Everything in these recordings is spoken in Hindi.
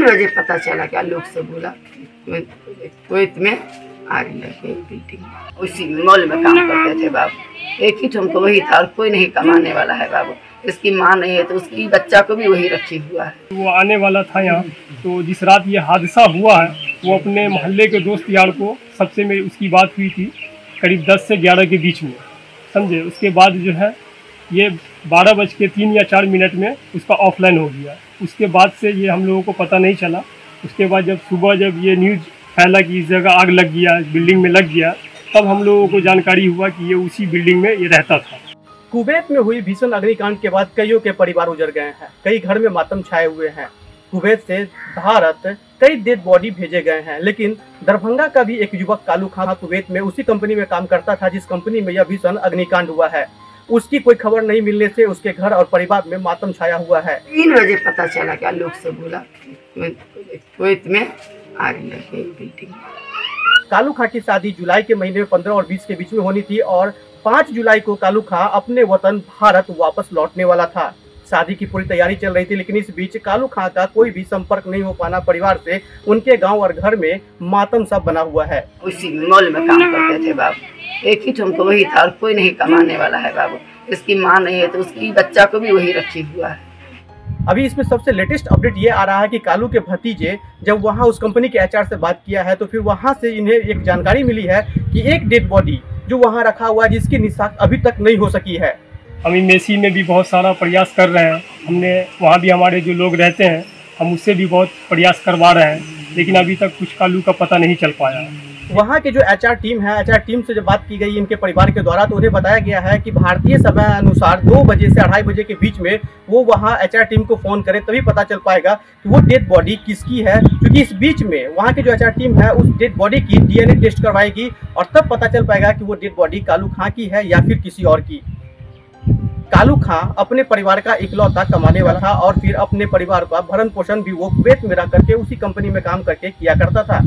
बजे पता चला, क्या लोग से बोला कुवैत में आग लग गई बिल्डिंग। उसी मॉल में काम करते थे बाबू, एक ही ठुमको वही था और कोई नहीं कमाने वाला है बाबू। इसकी माँ नहीं है तो उसकी बच्चा को भी वही रखी हुआ है। वो आने वाला था यहाँ, तो जिस रात ये हादसा हुआ है वो अपने मोहल्ले के दोस्त यार को सबसे मेरी उसकी बात हुई थी करीब 10 से 11 के बीच में, समझे। उसके बाद जो है ये 12:03 या 4 मिनट में उसका ऑफलाइन हो गया। उसके बाद से ये हम लोगों को पता नहीं चला। उसके बाद जब सुबह जब ये न्यूज़ फैला कि इस जगह आग लग गया, बिल्डिंग में लग गया, तब हम लोगों को जानकारी हुआ कि ये उसी बिल्डिंग में ये रहता था। कुवैत में हुई भीषण अग्निकांड के बाद कईयों के परिवार उजड़ गए हैं, कई घर में मातम छाए हुए हैं। कुवैत से भारत कई डेड बॉडी भेजे गए हैं, लेकिन दरभंगा का भी एक युवक कालू खां कुवैत में उसी कंपनी में काम करता था जिस कंपनी में यह भीषण अग्निकांड हुआ है। उसकी कोई खबर नहीं मिलने से उसके घर और परिवार में मातम छाया हुआ है। 3 बजे पता चला, क्या लोग से बोला कुवैत में आग लग गई बिल्डिंग। कालू खां की शादी जुलाई के महीने में 15 और 20 के बीच में होनी थी और 5 जुलाई को कालू खां अपने वतन भारत वापस लौटने वाला था। शादी की पूरी तैयारी चल रही थी, लेकिन इस बीच कालू खां का कोई भी संपर्क नहीं हो पाना परिवार से उनके गांव और घर में मातम सा बना हुआ है। उसी मॉल में काम करते थे बाबू, एक ही ठुमको वही था और कोई नहीं कमाने वाला है बाबू। इसकी माँ नहीं है तो उसकी बच्चा को भी वही रखी हुआ है। अभी इसमें सबसे लेटेस्ट अपडेट ये आ रहा है कि कालू के भतीजे जब वहां उस कंपनी के एचआर से बात किया है तो फिर वहां से इन्हें एक जानकारी मिली है कि एक डेड बॉडी जो वहां रखा हुआ है जिसकी निशान अभी तक नहीं हो सकी है। हम मेसी में भी बहुत सारा प्रयास कर रहे हैं, हमने वहाँ भी हमारे जो लोग रहते हैं हम उससे भी बहुत प्रयास करवा रहे हैं, लेकिन अभी तक कुछ कालू का पता नहीं चल पाया। वहाँ के जो एचआर टीम है, एचआर टीम से जब बात की गई इनके परिवार के द्वारा तो उन्हें बताया गया है कि भारतीय समय अनुसार 2 बजे से 2:30 बजे के बीच में वो वहाँ एचआर टीम को फोन करे तभी पता चल पाएगा कि वो डेड बॉडी किसकी है, क्योंकि इस बीच में वहाँ की जो एचआर टीम है उस डेड बॉडी की डीएनए टेस्ट करवाएगी और तब पता चल पाएगा कि वो डेड बॉडी कालू खां की है या फिर किसी और की। कालू खां अपने परिवार का इकलौता कमाने वाला था और फिर अपने परिवार का भरण पोषण भी वो कुवैत में रह करके उसी कंपनी में काम करके किया करता था।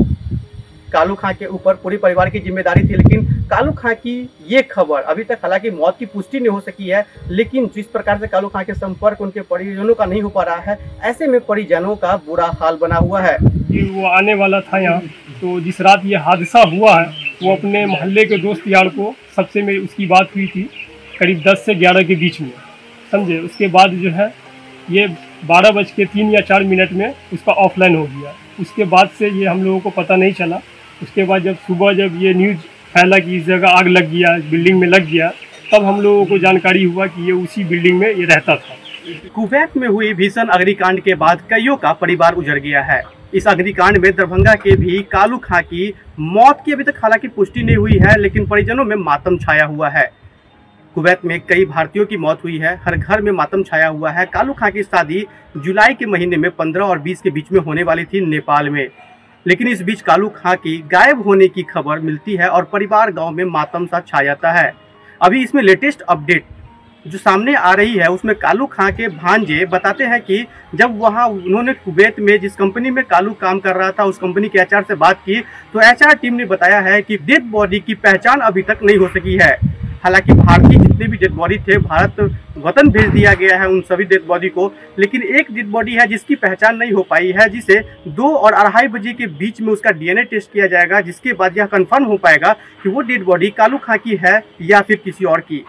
कालू खां के ऊपर पूरे परिवार की जिम्मेदारी थी, लेकिन कालू खां की ये खबर अभी तक हालांकि मौत की पुष्टि नहीं हो सकी है, लेकिन जिस प्रकार से कालू खां के संपर्क उनके परिजनों का नहीं हो पा रहा है, ऐसे में परिजनों का बुरा हाल बना हुआ है। वो आने वाला था यहाँ, तो जिस रात ये हादसा हुआ है वो अपने मोहल्ले के दोस्त यार को सबसे मेरी उसकी बात हुई थी करीब 10 से 11 के बीच में, समझे। उसके बाद जो है ये 12:03 या 4 मिनट में उसका ऑफलाइन हो गया। उसके बाद से ये हम लोगों को पता नहीं चला। उसके बाद जब सुबह जब ये न्यूज़ फैला कि इस जगह आग लग गया, बिल्डिंग में लग गया, तब हम लोगों को जानकारी हुआ कि ये उसी बिल्डिंग में ये रहता था। कुवैत में हुई भीषण अग्निकांड के बाद कईयों का परिवार उजड़ गया है। इस अग्निकांड में दरभंगा के भी कालू खां की मौत की अभी तक हालांकि पुष्टि नहीं हुई है, लेकिन परिजनों में मातम छाया हुआ है। कुवैत में कई भारतीयों की मौत हुई है, हर घर में मातम छाया हुआ है। कालू खां की शादी जुलाई के महीने में 15 और 20 के बीच में होने वाली थी नेपाल में, लेकिन इस बीच कालू खां की गायब होने की खबर मिलती है और परिवार गांव में मातम सा छा जाता है। अभी इसमें लेटेस्ट अपडेट जो सामने आ रही है उसमें कालू खां के भांजे बताते हैं कि जब वहां उन्होंने कुवैत में जिस कंपनी में कालू काम कर रहा था उस कंपनी के एचआर से बात की तो एचआर टीम ने बताया है कि डेड बॉडी की पहचान अभी तक नहीं हो सकी है। हालांकि भारतीय जितने भी डेड बॉडी थे भारत वतन भेज दिया गया है उन सभी डेड बॉडी को, लेकिन एक डेड बॉडी है जिसकी पहचान नहीं हो पाई है, जिसे 2 और 2:30 बजे के बीच में उसका डीएनए टेस्ट किया जाएगा, जिसके बाद यह कंफर्म हो पाएगा कि वो डेड बॉडी कालू खां की है या फिर किसी और की।